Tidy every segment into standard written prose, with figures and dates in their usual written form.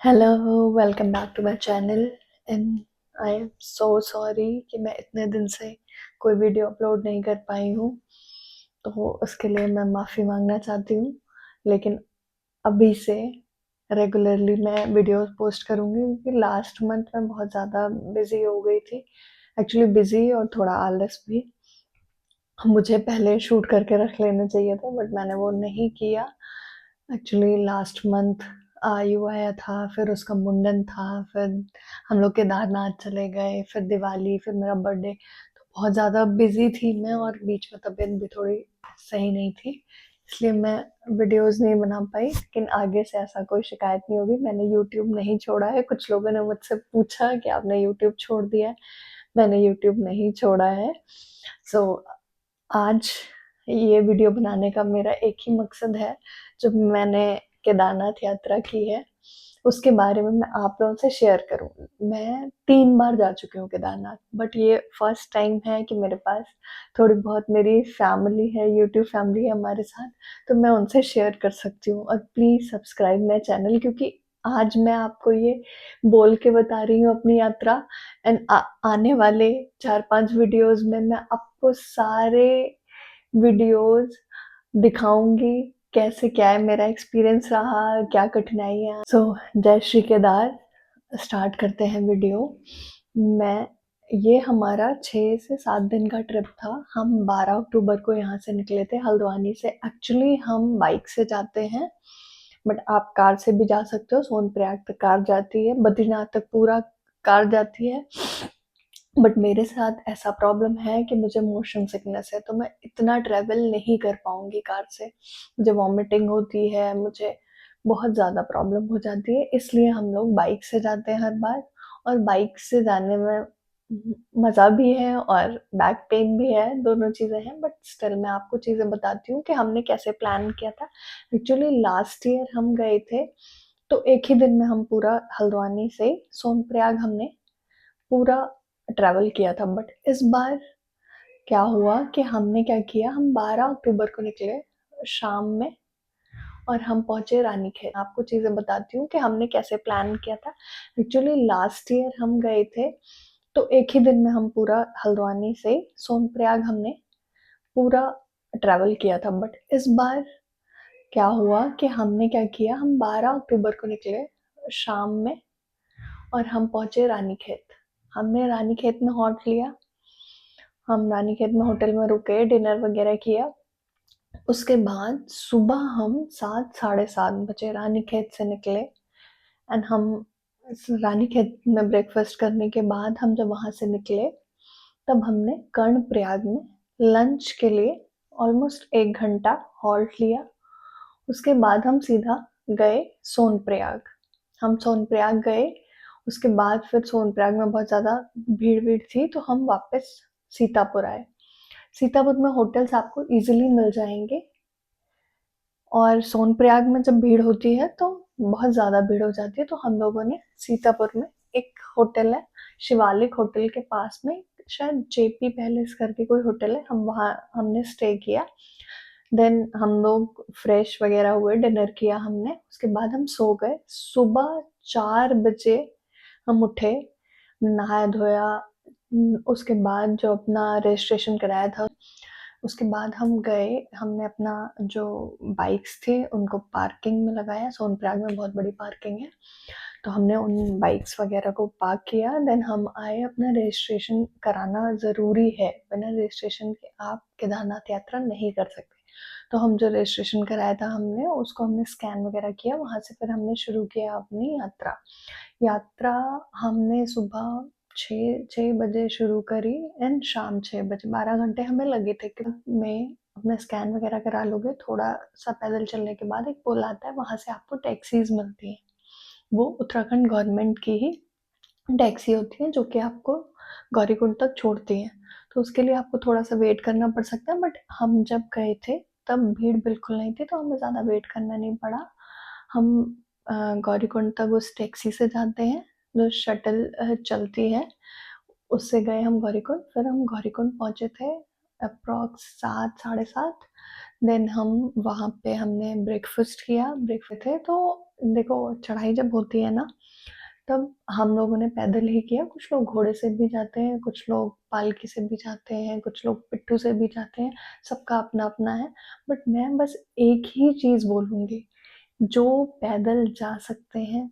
Hello, welcome back to my channel and I am so sorry कि मैं इतने दिन से कोई वीडियो अपलोड नहीं कर पाई हूँ। तो उसके लिए मैं माफ़ी मांगना चाहती हूँ। लेकिन अभी से रेगुलरली मैं वीडियोस पोस्ट करूँगी क्योंकि लास्ट मंथ मैं बहुत ज़्यादा बिजी हो गई थी। एक्चुअली बिजी और थोड़ा आलस भी। मुझे पहले शूट करके रख लेने चाहिए थे बट मैंने वो नहीं किया। एक्चुअली लास्ट मंथ आयु आया था, फिर उसका मुंडन था, फिर हम लोग केदारनाथ चले गए, फिर दिवाली, फिर मेरा बर्थडे। तो बहुत ज़्यादा बिजी थी मैं और बीच में तबीयत भी थोड़ी सही नहीं थी, इसलिए मैं वीडियोस नहीं बना पाई। लेकिन आगे से ऐसा कोई शिकायत नहीं होगी। मैंने यूट्यूब नहीं छोड़ा है। कुछ लोगों ने मुझसे पूछा कि आपने यूट्यूब छोड़ दिया है। मैंने यूट्यूब नहीं छोड़ा है। सो आज ये वीडियो बनाने का मेरा एक ही मकसद है। जब मैंने केदारनाथ यात्रा की है उसके बारे में मैं आप लोगों से शेयर करूँ। मैं 3 बार जा चुकी हूँ केदारनाथ, बट ये फर्स्ट टाइम है कि मेरे पास थोड़ी बहुत मेरी फैमिली है, यूट्यूब फैमिली है हमारे साथ, तो मैं उनसे शेयर कर सकती हूँ। और प्लीज़ सब्सक्राइब माय चैनल, क्योंकि आज मैं आपको ये बोल के बता रही हूँ अपनी यात्रा एंड आने वाले 4-5 वीडियोज़ में मैं आपको सारे वीडियोज़ दिखाऊँगी, कैसे क्या है मेरा एक्सपीरियंस रहा, क्या कठिनाइयाँ। जय श्री केदार, स्टार्ट करते हैं वीडियो। मैं ये हमारा 6 से 7 दिन का ट्रिप था। हम 12 अक्टूबर को यहाँ से निकले थे हल्द्वानी से। एक्चुअली हम बाइक से जाते हैं, बट आप कार से भी जा सकते हो। सोनप्रयाग तक कार जाती है, बद्रीनाथ तक पूरा कार जाती है। बट मेरे साथ ऐसा प्रॉब्लम है कि मुझे मोशन सिकनेस है, तो मैं इतना ट्रैवल नहीं कर पाऊँगी कार से। मुझे वॉमिटिंग होती है, मुझे बहुत ज़्यादा प्रॉब्लम हो जाती है, इसलिए हम लोग बाइक से जाते हैं हर बार। और बाइक से जाने में मज़ा भी है और बैक पेन भी है, दोनों चीज़ें हैं। बट स्टिल मैं आपको चीज़ें बताती हूँ कि हमने कैसे प्लान किया था। एक्चुअली लास्ट ईयर हम गए थे, तो एक ही दिन में हम पूरा हल्द्वानी से सोनप्रयाग हमने पूरा ट्रैवल किया था। बट इस बार क्या हुआ कि हमने क्या किया, हम 12 अक्टूबर को निकले शाम में और हम पहुंचे रानीखेत। आपको चीज़ें बताती हूँ कि हमने कैसे प्लान किया था। एक्चुअली लास्ट ईयर हम गए थे, तो एक ही दिन में हम पूरा हल्द्वानी से सोनप्रयाग हमने पूरा ट्रैवल किया था। बट इस बार क्या हुआ कि हमने क्या किया, हम 12 अक्टूबर को निकले शाम में और हम पहुंचे रानीखेत। हमने रानीखेत में हॉल्ट लिया। हम रानीखेत में होटल में रुके, डिनर वगैरह किया। उसके बाद सुबह हम 7 साढ़े 7 बजे रानीखेत से निकले एंड हम रानीखेत में ब्रेकफास्ट करने के बाद हम जब वहाँ से निकले, तब हमने कर्णप्रयाग में लंच के लिए ऑलमोस्ट 1 घंटा हॉल्ट लिया। उसके बाद हम सीधा गए सोनप्रयाग। हम सोनप्रयाग गए, उसके बाद फिर सोनप्रयाग में बहुत ज़्यादा भीड़-वीड़ थी, तो हम वापस सीतापुर आए। सीतापुर में होटल्स आपको ईज़िली मिल जाएँगे। और सोनप्रयाग में जब भीड़ होती है तो बहुत ज़्यादा भीड़ हो जाती है, तो हम लोगों ने सीतापुर में एक होटल है, शिवालिक होटल के पास में, शायद जेपी पैलेस करके कोई होटल है, हम वहाँ हमने स्टे किया। देन हम लोग फ्रेश वगैरह हुए, डिनर किया हमने, उसके बाद हम सो गए। सुबह 4 बजे हम उठे, नहाया धोया, उसके बाद जो अपना रजिस्ट्रेशन कराया था, उसके बाद हम गए, हमने अपना जो बाइक्स थे उनको पार्किंग में लगाया। सोनप्रयाग में बहुत बड़ी पार्किंग है, तो हमने उन बाइक्स वगैरह को पार्क किया। देन हम आए, अपना रजिस्ट्रेशन कराना ज़रूरी है, बिना रजिस्ट्रेशन के आप केदारनाथ यात्रा नहीं कर सकते। तो हम जो रजिस्ट्रेशन कराया था हमने, उसको हमने स्कैन वगैरह किया, वहाँ से फिर हमने शुरू किया अपनी यात्रा। यात्रा हमने सुबह 6 बजे शुरू करी एंड शाम 6 बजे, 12 घंटे हमें लगे थे। में अपना स्कैन वगैरह करा लोगे, थोड़ा सा पैदल चलने के बाद एक पुल आता है, वहाँ से आपको टैक्सीज मिलती हैं। वो उत्तराखंड गवर्नमेंट की ही टैक्सी होती है जो कि आपको गौरीकुंड तक छोड़ती हैं। तो उसके लिए आपको थोड़ा सा वेट करना पड़ सकता है, बट हम जब गए थे तब भीड़ बिल्कुल नहीं थी, तो हमें ज़्यादा वेट करना नहीं पड़ा। हम गौरीकुंड तक उस टैक्सी से जाते हैं जो शटल चलती है, उससे गए हम गौरीकुंड। फिर हम गौरीकुंड पहुँचे थे अप्रॉक्स 7 साढ़े 7। देन हम वहाँ पे हमने ब्रेकफ़ास्ट किया, ब्रेकफ़ास्ट थे तो देखो चढ़ाई जब होती है ना, तब हम लोगों ने पैदल ही किया, कुछ लोग घोड़े से भी जाते हैं, कुछ लोग पालकी से भी जाते हैं, कुछ लोग पिट्ठू से भी जाते हैं, सबका अपना-अपना है। बट मैं बस एक ही चीज़ बोलूँगी, जो पैदल जा सकते हैं,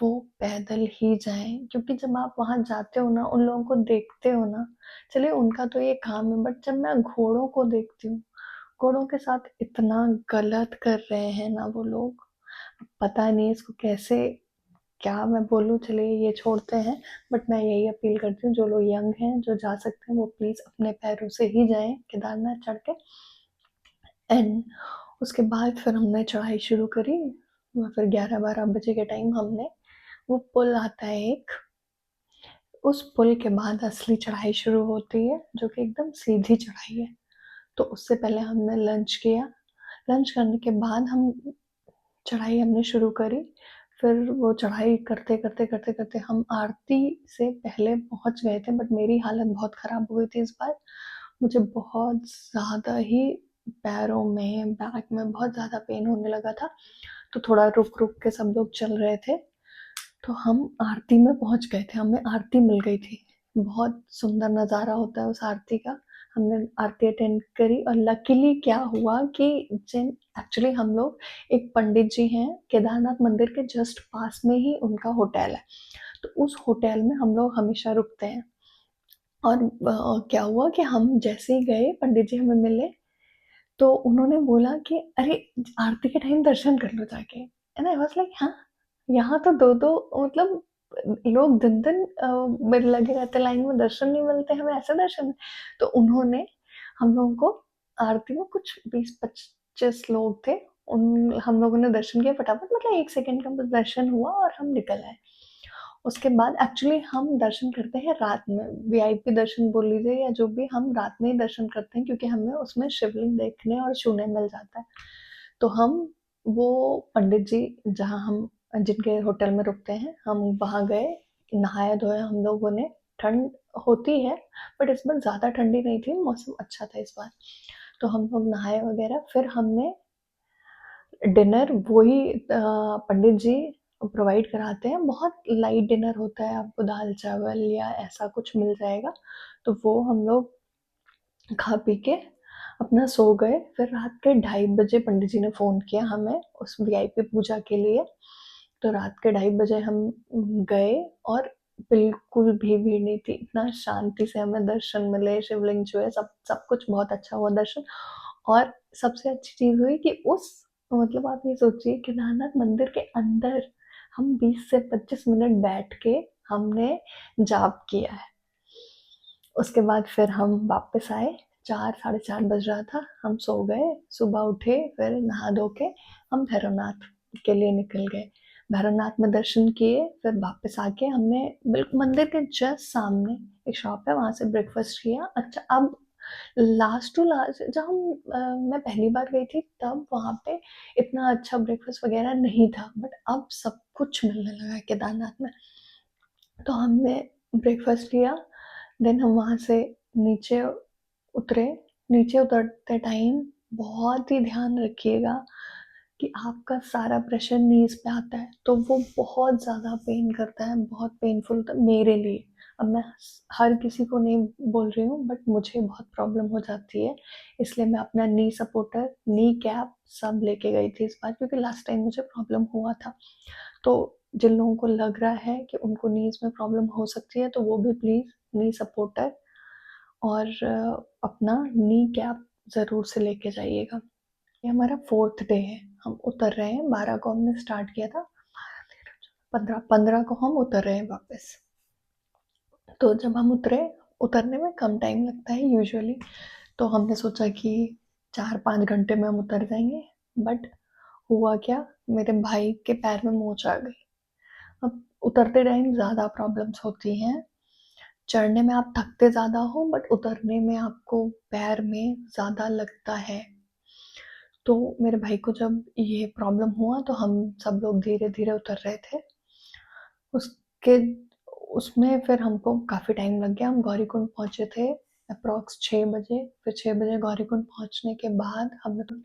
वो पैदल ही जाएँ क्योंकि जब आप वहाँ जाते हो ना, उन लोगों को देखते हो ना, चलिए उनका तो ये काम है बट जब मैं घोड़ों को देखती हूँ, घोड़ों के साथ इतना गलत कर रहे हैं ना वो लोग, पता नहीं इसको कैसे क्या मैं बोलूँ चलिए ये छोड़ते हैं, बट मैं यही अपील करती हूँ जो लोग यंग हैं, जो जा सकते हैं वो प्लीज़ अपने पैरों से ही जाएँ केदारनाथ चढ़ के। एंड उसके बाद फिर हमने चढ़ाई शुरू करी, फिर 11-12 बजे के टाइम हमने वो पुल आता है एक, उस पुल के बाद असली चढ़ाई शुरू होती है, जो कि एकदम सीधी चढ़ाई है। तो उससे पहले हमने लंच किया, लंच करने के बाद हम चढ़ाई हमने शुरू करी, फिर वो चढ़ाई करते-करते हम आरती से पहले पहुँच गए थे बट मेरी हालत बहुत ख़राब हो गई थी इस बार। मुझे बहुत ज़्यादा ही पैरों में, बैक में बहुत ज़्यादा पेन होने लगा था, तो थोड़ा रुक-रुक के सब लोग चल रहे थे। तो हम आरती में पहुँच गए थे, हमें आरती मिल गई थी। बहुत सुंदर नज़ारा होता है उस आरती का। हमने आरती अटेंड करी और लकीली क्या हुआ कि जिन एक्चुअली हम लोग एक पंडित जी हैं, केदारनाथ मंदिर के जस्ट पास में ही उनका होटल है। तो उस होटल में हम लोग हमेशा रुकते हैं और क्या हुआ कि हम जैसे ही गए पंडित जी हमें मिले, तो उन्होंने बोला कि अरे आरती के टाइम दर्शन कर लो जाके। एंड आई वाज़ लाइक हाँ, यहाँ तो 2-2 मतलब लोग दिन-दिन में लगे रहते हैं लाइन में, दर्शन नहीं मिलते, हमें ऐसे दर्शन। तो उन्होंने हम लोगों को आरती में कुछ 20-25 लोग थे, उन हम लोगों ने दर्शन किया फटाफट, मतलब 1 सेकंड का बस दर्शन हुआ और हम निकल आए। उसके बाद एक्चुअली हम दर्शन करते हैं रात में, वीआईपी दर्शन बोल लीजिए या जो भी, हम रात में ही दर्शन करते हैं क्योंकि हमें उसमें शिवलिंग देखने और छूने मिल जाता है। तो हम वो पंडित जी जहाँ हम जिनके होटल में रुकते हैं, हम वहाँ गए, नहाए-धोए हम लोगों ने। ठंड होती है बट इस बार ज़्यादा ठंडी नहीं थी, मौसम अच्छा था इस बार। तो हम लोग नहाए वगैरह, फिर हमने डिनर वही पंडित जी प्रोवाइड कराते हैं, बहुत लाइट डिनर होता है, आपको दाल-चावल या ऐसा कुछ मिल जाएगा। तो वो हम लोग खा पी के अपना सो गए, फिर रात के 2:30 बजे पंडित जी ने फ़ोन किया हमें उस वीआईपी पूजा के लिए। तो रात के 2:30 बजे हम गए और बिल्कुल भी भीड़ नहीं थी, इतना शांति से हमें दर्शन मिले, शिवलिंग छुए, सब सब कुछ बहुत अच्छा हुआ दर्शन। और सबसे अच्छी चीज़ हुई कि उस मतलब आप ये सोचिए केदारनाथ मंदिर के अंदर हम 20 से 25 मिनट बैठ के हमने जाप किया है। उसके बाद फिर हम वापस आए, 4 साढ़े 4 बज रहा था, हम सो गए, सुबह उठे, फिर नहा धो के हम भैरवनाथ के लिए निकल गए। भैरवनाथ में दर्शन किए, फिर वापस आके हमने मंदिर के जस्ट सामने एक शॉप है, वहाँ से ब्रेकफ़ास्ट किया। अच्छा, अब लास्ट टू लास्ट जब मैं पहली बार गई थी तब वहाँ पे इतना अच्छा ब्रेकफ़ास्ट वग़ैरह नहीं था, बट अब सब कुछ मिलने लगा है केदारनाथ में। तो हमने ब्रेकफ़ास्ट लिया, देन हम वहाँ से नीचे उतरे। नीचे उतरते टाइम बहुत ही ध्यान रखिएगा कि आपका सारा प्रेशर नीज़ पे आता है, तो वो बहुत ज़्यादा पेन करता है, बहुत पेनफुल था मेरे लिए। अब मैं हर किसी को नहीं बोल रही हूँ बट मुझे बहुत प्रॉब्लम हो जाती है, इसलिए मैं अपना नी सपोर्टर, नी कैप सब लेके गई थी इस बार क्योंकि लास्ट टाइम मुझे प्रॉब्लम हुआ था। तो जिन लोगों को लग रहा है कि उनको नीज़ में प्रॉब्लम हो सकती है, तो वो भी प्लीज़ नी सपोर्टर और अपना नी कैप ज़रूर से लेके जाइएगा। ये हमारा 4th डे है, हम उतर रहे हैं, 12 को हमने स्टार्ट किया था, 15 को हम उतर रहे हैं वापस। तो जब हम उतरे, उतरने में कम टाइम लगता है यूजुअली, तो हमने सोचा कि 4-5 घंटे में हम उतर जाएँगे, बट हुआ क्या, मेरे भाई के पैर में मोच आ गई। अब उतरते टाइम ज़्यादा प्रॉब्लम्स होती हैं, चढ़ने में आप थकते ज़्यादा हो बट उतरने में आपको पैर में ज़्यादा लगता है। तो मेरे भाई को जब ये प्रॉब्लम हुआ तो हम सब लोग धीरे-धीरे उतर रहे थे। उसके उसमें फिर हमको काफ़ी टाइम लग गया, हम गौरीकुंड पहुँचे थे अप्रॉक्स 6 बजे। फिर 6 बजे गौरीकुंड पहुँचने के बाद हमने तो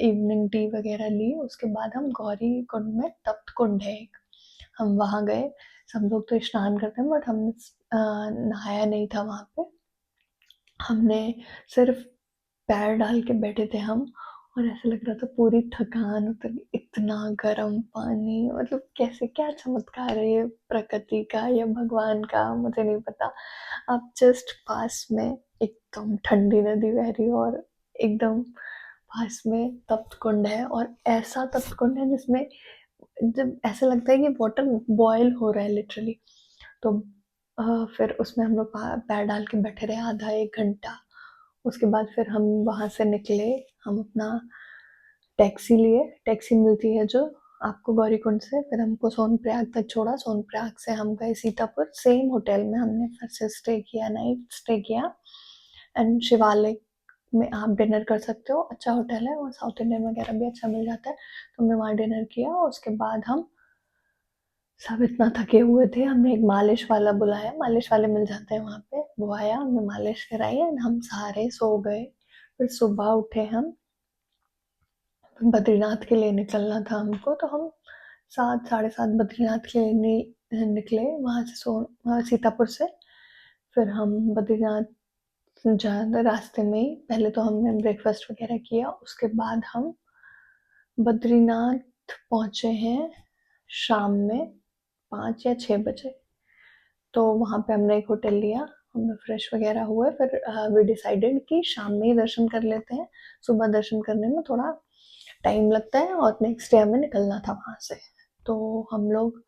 इवनिंग टी वगैरह ली। उसके बाद हम गौरीकुंड में तप्त कुंड है एक, हम वहाँ गए। सब लोग तो स्नान करते हैं बट हमने नहाया नहीं था वहाँ पे। हमने सिर्फ पैर डाल के बैठे थे हम, और ऐसा लग रहा था पूरी थकान उतर गई। इतना गर्म पानी, मतलब कैसे, क्या चमत्कार है ये प्रकृति का या भगवान का, मुझे नहीं पता। अब जस्ट पास में एकदम ठंडी नदी बह रही है, और एकदम पास में तप्त कुंड है, और ऐसा तप्त कुंड है जिसमें जब ऐसा लगता है कि वाटर बॉयल हो रहा है लिटरली। तो फिर उसमें हम लोग पैर डाल के बैठे रहे आधा एक घंटा। उसके बाद फिर हम वहाँ से निकले। हम अपना टैक्सी लिए, टैक्सी मिलती है जो आपको गौरीकुंड से, फिर हमको सोनप्रयाग तक छोड़ा। सोनप्रयाग से हम गए सीतापुर। सेम होटल में हमने फिर से स्टे किया, नाइट स्टे किया। एंड शिवालिक में आप डिनर कर सकते हो, अच्छा होटल है, और साउथ इंडियन वगैरह भी अच्छा मिल जाता है। तो हमने वहाँ डिनर किया। उसके बाद हम सब इतना थके हुए थे, हमने एक मालिश वाला बुलाया, मालिश वाले मिल जाते हैं वहाँ पे, वो आया, हमने मालिश कराई एंड हम सारे सो गए। फिर सुबह उठे हम, बद्रीनाथ के लिए निकलना था हमको, तो हम 7 साढ़े 7 बद्रीनाथ के लिए निकले वहाँ से, सीतापुर से। फिर हम बद्रीनाथ जा रास्ते में ही पहले तो हमने ब्रेकफास्ट वगैरह किया। उसके बाद हम बद्रीनाथ पहुँचे हैं शाम में 5 या 6 बजे। तो वहाँ पे हमने एक होटल लिया, हमने फ्रेश वगैरह हुए। फिर वी डिसाइडेड कि शाम में ही दर्शन कर लेते हैं, सुबह दर्शन करने में थोड़ा टाइम लगता है, और नेक्स्ट डे हमें निकलना था वहाँ से। तो हम लोग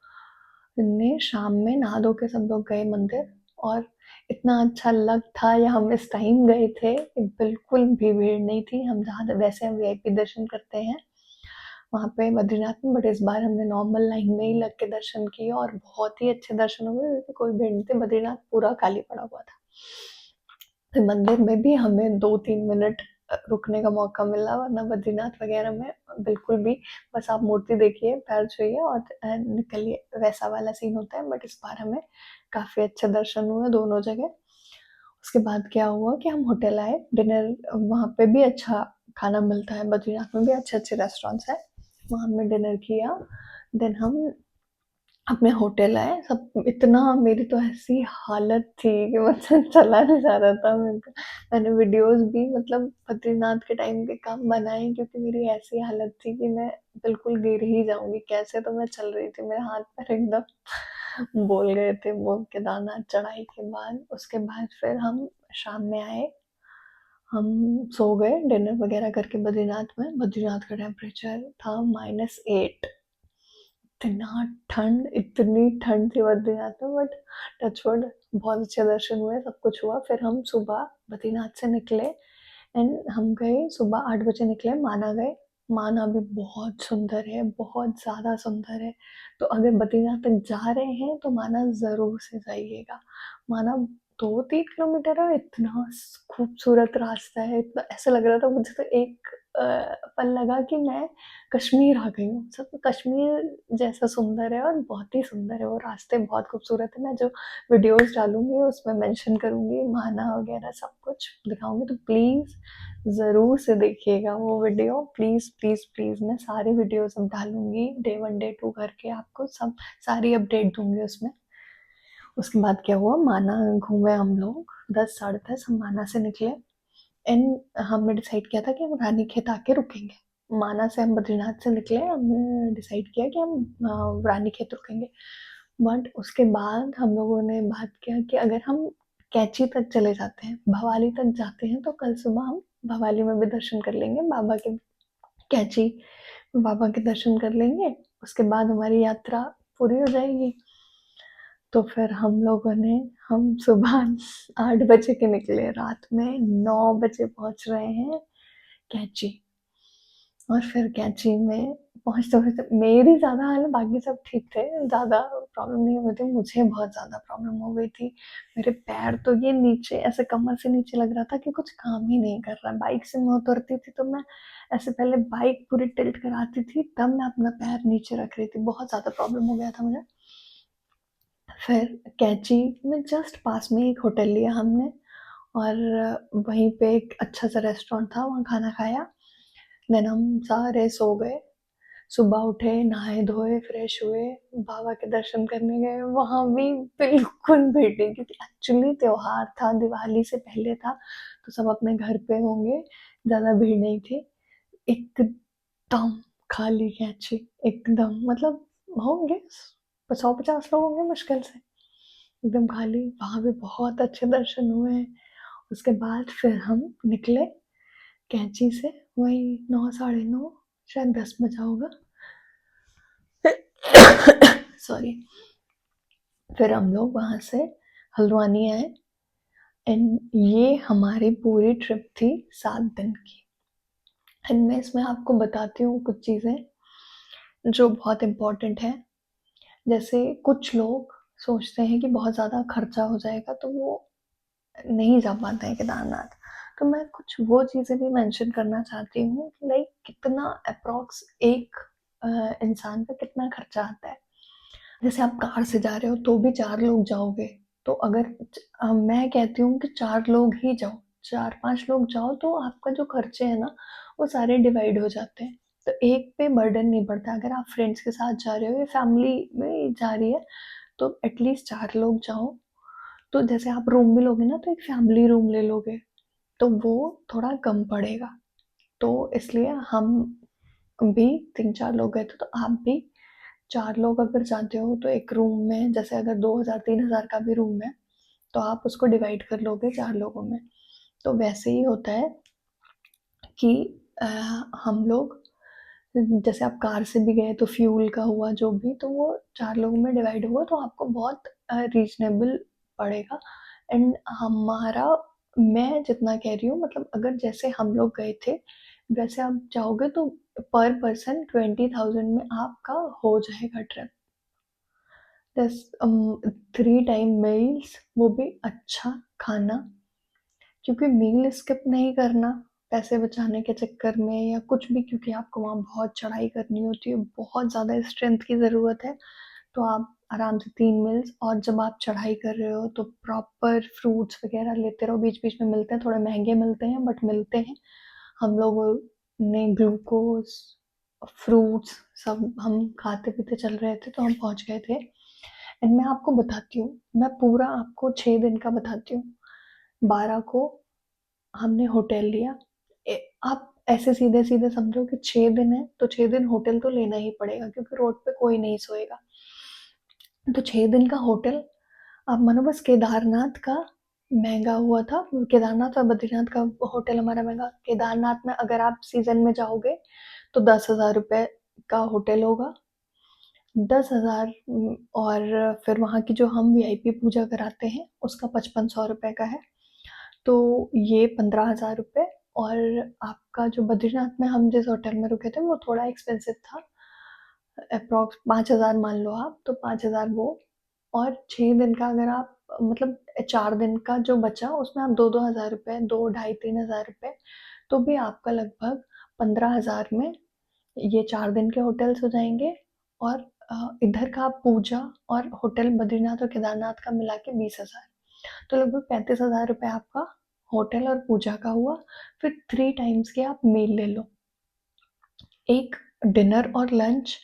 ने शाम में नहा धो के सब लोग गए मंदिर, और इतना अच्छा लग था, या हम इस टाइम गए थे कि बिल्कुल भी भीड़ नहीं थी। हम जहाँ वैसे हम वीआईपी दर्शन करते हैं वहाँ पे बद्रीनाथ में, बट इस बार हमने नॉर्मल लाइन में ही लग के दर्शन किए, और बहुत ही अच्छे दर्शन हुए क्योंकि कोई भीड़ नहीं थी, बद्रीनाथ पूरा खाली पड़ा हुआ था। फिर मंदिर में भी हमें 2-3 मिनट रुकने का मौका मिला, वरना बद्रीनाथ वगैरह में बिल्कुल भी, बस आप मूर्ति देखिए, पैर छुइए और निकलिए, वैसा वाला सीन होता है। बट इस बार हमें काफ़ी अच्छे दर्शन हुए दोनों जगह। उसके बाद क्या हुआ कि हम होटल आए, डिनर वहाँ पे भी अच्छा खाना मिलता है, बद्रीनाथ में भी अच्छे अच्छे रेस्टोरेंट्स हैं, वहाँ हमने डिनर किया। देन हम अपने होटल आए। सब इतना, मेरी तो ऐसी हालत थी कि मुझसे चला नहीं जा रहा था मेरे को। मैंने वीडियोस भी मतलब बद्रीनाथ के टाइम के कम बनाए, क्योंकि मेरी ऐसी हालत थी कि मैं बिल्कुल गिर ही जाऊंगी। कैसे तो मैं चल रही थी, मेरे हाथ पैर एकदम बोल गए थे वो केदारनाथ चढ़ाई के बाद। उसके बाद फिर हम शाम में आए, हम सो गए डिनर वगैरह करके बद्रीनाथ में। बद्रीनाथ का टेम्परेचर था -8। इतना ठंड, इतनी ठंड थी बद्रीनाथ में, बट टचवुड बहुत अच्छे दर्शन हुए, सब कुछ हुआ। फिर हम सुबह बद्रीनाथ से निकले एंड हम गए सुबह 8 बजे निकले, माना गए। माना भी बहुत सुंदर है, बहुत ज़्यादा सुंदर है। तो अगर बद्रीनाथ तक जा रहे हैं तो माना ज़रूर से जाइएगा। माना 2-3 किलोमीटर है, इतना खूबसूरत रास्ता है, इतना ऐसा लग रहा था मुझे तो एक पल लगा कि मैं कश्मीर आ गई हूँ। सब कश्मीर जैसा सुंदर है, और बहुत ही सुंदर है वो रास्ते, बहुत खूबसूरत है। मैं जो वीडियोस डालूंगी उसमें मेंशन करूंगी, महाना वगैरह सब कुछ दिखाऊंगी, तो प्लीज़ ज़रूर से देखिएगा वो वीडियो, प्लीज़ प्लीज़ प्लीज़। मैं सारे वीडियोस अब डालूंगी, डे 1 डे 2 करके आपको सब सारी अपडेट दूंगी उसमें। उसके बाद क्या हुआ, माना घूमे हम लोग, 10 साढ़े 10 हम माना से निकले। एंड हमने डिसाइड किया था कि हम रानीखेत आके रुकेंगे। माना से हम बद्रीनाथ से निकले, हमने डिसाइड किया कि हम रानीखेत रुकेंगे। बट उसके बाद हम लोगों ने बात किया कि अगर हम कैची तक चले जाते हैं, भवाली तक जाते हैं, तो कल सुबह हम भवाली में भी दर्शन कर लेंगे बाबा के, कैची बाबा के दर्शन कर लेंगे। उसके बाद हमारी यात्रा पूरी हो जाएगी। तो फिर हम लोगों ने, हम सुबह 8 बजे के निकले, रात में 9 बजे पहुंच रहे हैं कैंची। और फिर कैंची में पहुंचते पहुंचते मेरी ज़्यादा हालत, बाकी सब ठीक थे, ज़्यादा प्रॉब्लम नहीं हुई थी, मुझे बहुत ज़्यादा प्रॉब्लम हो गई थी। मेरे पैर तो ये नीचे ऐसे कमर से नीचे लग रहा था कि कुछ काम ही नहीं कर रहा। बाइक से मैं उतरती थी तो मैं ऐसे पहले बाइक पूरी टिल्ट कराती थी, तब मैं अपना पैर नीचे रख रही थी, बहुत ज़्यादा प्रॉब्लम हो गया था मुझे। फिर कैंची में जस्ट पास में एक होटल लिया हमने, और वहीं पे एक अच्छा सा रेस्टोरेंट था, वहाँ खाना खाया। देन हम सारे सो गए। सुबह उठे, नहाए धोए, फ्रेश हुए, बाबा के दर्शन करने गए। वहाँ भी बिल्कुल भीड़ नहीं, क्योंकि एक्चुअली त्योहार था, दिवाली से पहले था, तो सब अपने घर पे होंगे, ज़्यादा भीड़ नहीं थी। एकदम खाली कैंची, एकदम, मतलब होंगे 100-50 लोग होंगे मुश्किल से, एकदम खाली। वहाँ भी बहुत अच्छे दर्शन हुए। उसके बाद फिर हम निकले कैंची से, वही 9 साढ़े 9, शायद 10 बजा होगा। सॉरी। फिर हम लोग वहाँ से हल्द्वानी आए। एंड ये हमारी पूरी ट्रिप थी 7 दिन की। एंड मैं इसमें आपको बताती हूँ कुछ चीज़ें जो बहुत इम्पोर्टेंट है। जैसे कुछ लोग सोचते हैं कि बहुत ज़्यादा खर्चा हो जाएगा तो वो नहीं जा पाते हैं केदारनाथ। तो मैं कुछ वो चीज़ें भी मेंशन करना चाहती हूँ, लाइक कितना अप्रॉक्स एक इंसान का कितना खर्चा आता है। जैसे आप कार से जा रहे हो तो भी 4 लोग जाओगे, तो अगर मैं कहती हूँ कि 4 लोग ही जाओ, 4-5 लोग जाओ तो आपका जो खर्चे हैं ना, वो सारे डिवाइड हो जाते हैं। तो एक पे बर्डन नहीं पड़ता। अगर आप फ्रेंड्स के साथ जा रहे हो या फैमिली में जा रही है, तो एटलीस्ट 4 लोग जाओ। तो जैसे आप रूम भी लोगे ना, तो एक फैमिली रूम ले लोगे, तो वो थोड़ा कम पड़ेगा। तो इसलिए हम भी 3-4 लोग गए थे, तो आप भी 4 लोग अगर जाते हो तो एक रूम में, जैसे अगर 2000-3000 का भी रूम है, तो आप उसको डिवाइड कर लोगे 4 लोगों में। तो वैसे ही होता है कि हम लोग, जैसे आप कार से भी गए तो फ्यूल का हुआ जो भी, तो वो 4 लोगों में डिवाइड हुआ, तो आपको बहुत रीज़नेबल पड़ेगा। एंड हमारा, मैं जितना कह रही हूँ, मतलब अगर जैसे हम लोग गए थे, वैसे आप जाओगे तो पर पर्सन 20,000 में आपका हो जाएगा ट्रिप। दस 3 टाइम मील्स, वो भी अच्छा खाना, क्योंकि मील स्किप नहीं करना पैसे बचाने के चक्कर में या कुछ भी, क्योंकि आपको वहाँ बहुत चढ़ाई करनी होती है, बहुत ज़्यादा स्ट्रेंथ की ज़रूरत है। तो आप आराम से 3 मील्स, और जब आप चढ़ाई कर रहे हो तो प्रॉपर फ्रूट्स वगैरह लेते रहो, बीच-बीच में मिलते हैं, थोड़े महँगे मिलते हैं बट मिलते हैं। हम लोगों ने ग्लूकोज़, फ्रूट्स सब हम खाते-पीते चल रहे थे, तो हम पहुँच गए थे। एंड मैं आपको बताती हूँ, मैं पूरा आपको 6 दिन का बताती हूँ। 12 को हमने होटल लिया। आप ऐसे सीधे-सीधे समझो कि 6 दिन है, तो 6 दिन होटल तो लेना ही पड़ेगा, क्योंकि रोड पे कोई नहीं सोएगा। तो 6 दिन का होटल, आप मानो बस केदारनाथ का महँगा हुआ था। केदारनाथ और बद्रीनाथ का होटल हमारा महँगा। केदारनाथ में अगर आप सीज़न में जाओगे तो 10,000 रुपए का होटल होगा। 10,000, और फिर वहाँ की जो हम वीआईपी पूजा कराते हैं, उसका 5500 रुपए का है। तो ये 15,000 रुपए। और आपका जो बद्रीनाथ में हम जिस होटल में रुके थे, वो थोड़ा एक्सपेंसिव था, अप्रॉक्स 5,000 मान लो आप, तो 5,000 वो। और 6 दिन का अगर आप, मतलब 4 दिन का जो बचा, उसमें आप 2-2 हज़ार रुपए, 2 ढाई 3,000 रुपए, तो भी आपका लगभग 15,000 में ये 4 दिन के होटल्स हो जाएंगे। और इधर का पूजा और होटल बद्रीनाथ और केदारनाथ का मिला के 20,000, तो लगभग 35,000 रुपए आपका होटल और पूजा का हुआ। फिर 3 टाइम्स के आप मील ले लो, एक डिनर और लंच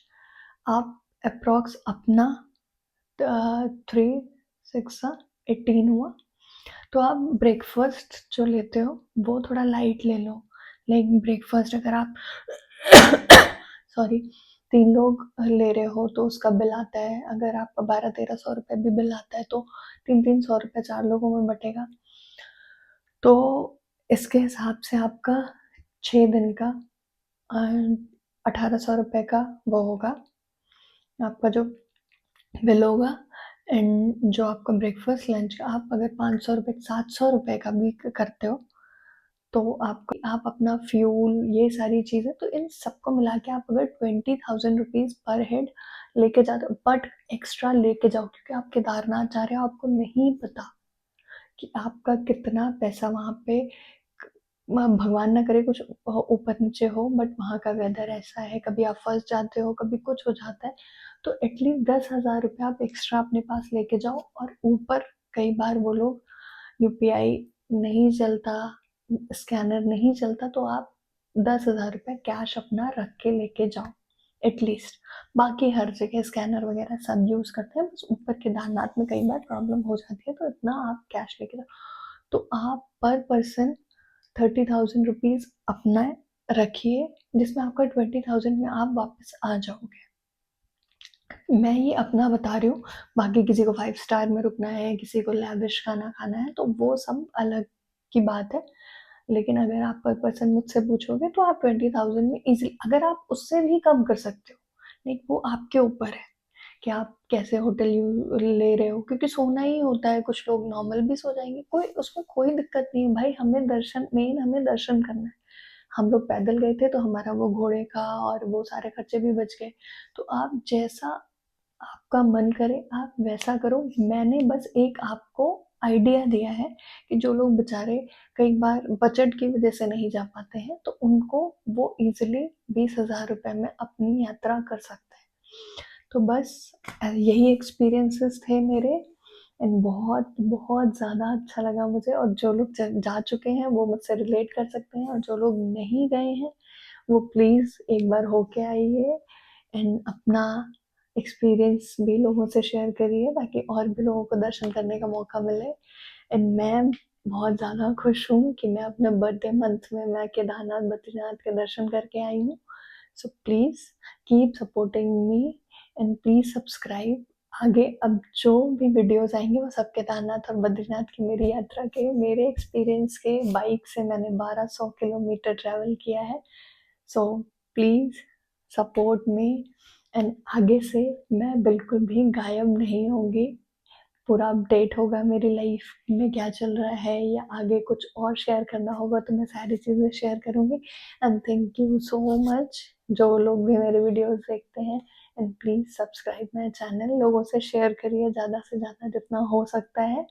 आप अप्रॉक्स अपना 3 6 18 हुआ। तो आप ब्रेकफास्ट जो लेते हो वो थोड़ा लाइट ले लो। लाइक ब्रेकफास्ट अगर आप सॉरी 3 लोग ले रहे हो तो उसका बिल आता है, अगर आपका 1200-1300 रुपए भी बिल आता है, तो 300-300 रुपए 4 लोगों में बटेगा। तो इसके हिसाब से आपका 6 दिन का 1800 रुपए का वो होगा, आपका जो बिल होगा। एंड जो आपका ब्रेकफास्ट लंच का, आप अगर 500 रुपए 700 रुपए का भी करते हो, तो आप अपना फ्यूल, ये सारी चीज़ें, तो इन सबको मिला के आप अगर 20,000 रुपीज़ पर हेड लेके जाते हो, बट एक्स्ट्रा लेके जाओ, क्योंकि आप केदारनाथ जा रहे हो, आपको नहीं पता कि आपका कितना पैसा वहाँ पे, भगवान ना करे कुछ ऊपर नीचे हो, बट वहाँ का वेदर ऐसा है, कभी आप फंस जाते हो, कभी कुछ हो जाता है। तो एटलीस्ट 10,000 रुपये आप एक्स्ट्रा अपने पास लेके जाओ। और ऊपर कई बार वो लोग यूपीआई नहीं चलता, स्कैनर नहीं चलता, तो आप 10,000 रुपये कैश अपना रख के लेके जाओ एटलीस्ट। बाकी हर जगह स्कैनर वगैरह सब यूज़ करते हैं, बस ऊपर केदारनाथ में कई बार प्रॉब्लम हो जाती है, तो इतना आप कैश लेके जाओ। तो आप पर पर्सन 30,000 रुपीज़ अपना रखिए, जिसमें आपका 20,000 में आप वापस आ जाओगे। मैं ये अपना बता रही हूँ, बाकी किसी को 5 स्टार में रुकना है, किसी को लैविश खाना खाना है, तो वो सब अलग की बात है। लेकिन अगर आप पर पर्सन मुझसे पूछोगे तो आप 20,000 में इजीली, अगर आप उससे भी कम कर सकते हो, लेकिन वो आपके ऊपर है कि आप कैसे होटल ले रहे हो, क्योंकि सोना ही होता है, कुछ लोग नॉर्मल भी सो जाएंगे, कोई उसमें कोई दिक्कत नहीं है भाई। हमें दर्शन, मेन हमें दर्शन करना है। हम लोग पैदल गए थे तो हमारा वो घोड़े का और वो सारे खर्चे भी बच गए। तो आप जैसा आपका मन करे आप वैसा करो। मैंने बस एक आपको आइडिया दिया है कि जो लोग बेचारे कई बार बजट की वजह से नहीं जा पाते हैं, तो उनको वो इजीली 20,000 रुपए में अपनी यात्रा कर सकते हैं। तो बस यही एक्सपीरियंसेस थे मेरे, एंड बहुत बहुत ज़्यादा अच्छा लगा मुझे। और जो लोग जा चुके हैं वो मुझसे रिलेट कर सकते हैं, और जो लोग नहीं गए हैं वो प्लीज़ एक बार होके आइए एंड अपना एक्सपीरियंस भी लोगों से शेयर करिए, ताकि और भी लोगों को दर्शन करने का मौका मिले। एंड मैं बहुत ज़्यादा खुश हूँ कि मैं अपने बर्थडे मंथ में मैं केदारनाथ बद्रीनाथ के दर्शन करके आई हूँ। So please keep supporting me and please subscribe. आगे अब जो भी वीडियोस आएंगे वो सब केदारनाथ और बद्रीनाथ की मेरी यात्रा के, मेरे एक्सपीरियंस के। बाइक से मैंने 1200 किलोमीटर ट्रैवल किया है। So please support me, and आगे से मैं बिल्कुल भी गायब नहीं होंगी। पूरा अपडेट होगा मेरी लाइफ में क्या चल रहा है, या आगे कुछ और शेयर करना होगा तो मैं सारी चीज़ें शेयर करूँगी। And thank you so much जो लोग भी मेरे वीडियोस देखते हैं। And please subscribe my channel, लोगों से शेयर करिए ज़्यादा से ज़्यादा जितना हो सकता है।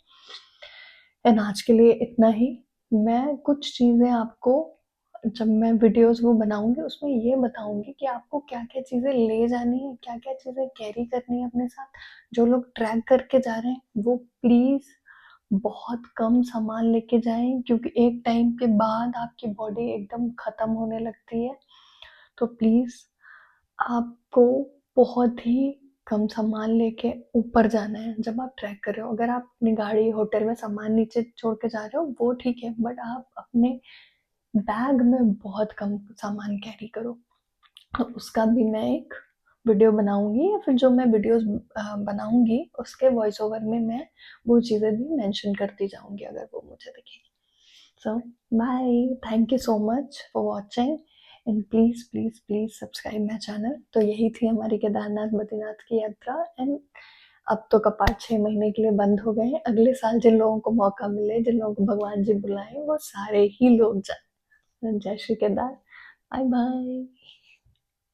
एंड आज के लिए इतना ही। मैं कुछ चीज़ें आपको जब मैं वीडियोस वो बनाऊंगी उसमें ये बताऊंगी कि आपको क्या क्या चीज़ें ले जानी है, क्या क्या चीज़ें कैरी करनी है अपने साथ। जो लोग ट्रैक करके जा रहे हैं वो प्लीज़ बहुत कम सामान लेके जाएं, क्योंकि एक टाइम के बाद आपकी बॉडी एकदम ख़त्म होने लगती है। तो प्लीज़ आपको बहुत ही कम सामान लेके ऊपर जाना है जब आप ट्रैक कर रहे हो। अगर आप अपनी गाड़ी होटल में सामान नीचे छोड़ के जा रहे हो वो ठीक है, बट आप अपने बैग में बहुत कम सामान कैरी करो। उसका भी मैं एक वीडियो बनाऊंगी, या फिर जो मैं वीडियोस बनाऊंगी उसके वॉइस ओवर में मैं वो चीज़ें भी मेंशन करती जाऊंगी अगर वो मुझे दिखेगी। So bye, thank you so much for watching and please please please subscribe my channel. तो यही थी हमारी केदारनाथ बद्रीनाथ की यात्रा। एंड अब तो कपाट 6 महीने के लिए बंद हो गए हैं। अगले साल जिन लोगों को मौका मिले, जिन लोगों को भगवान जी बुलाएं, वो सारे ही लोग जाए। जय श्री केदार। Bye bye.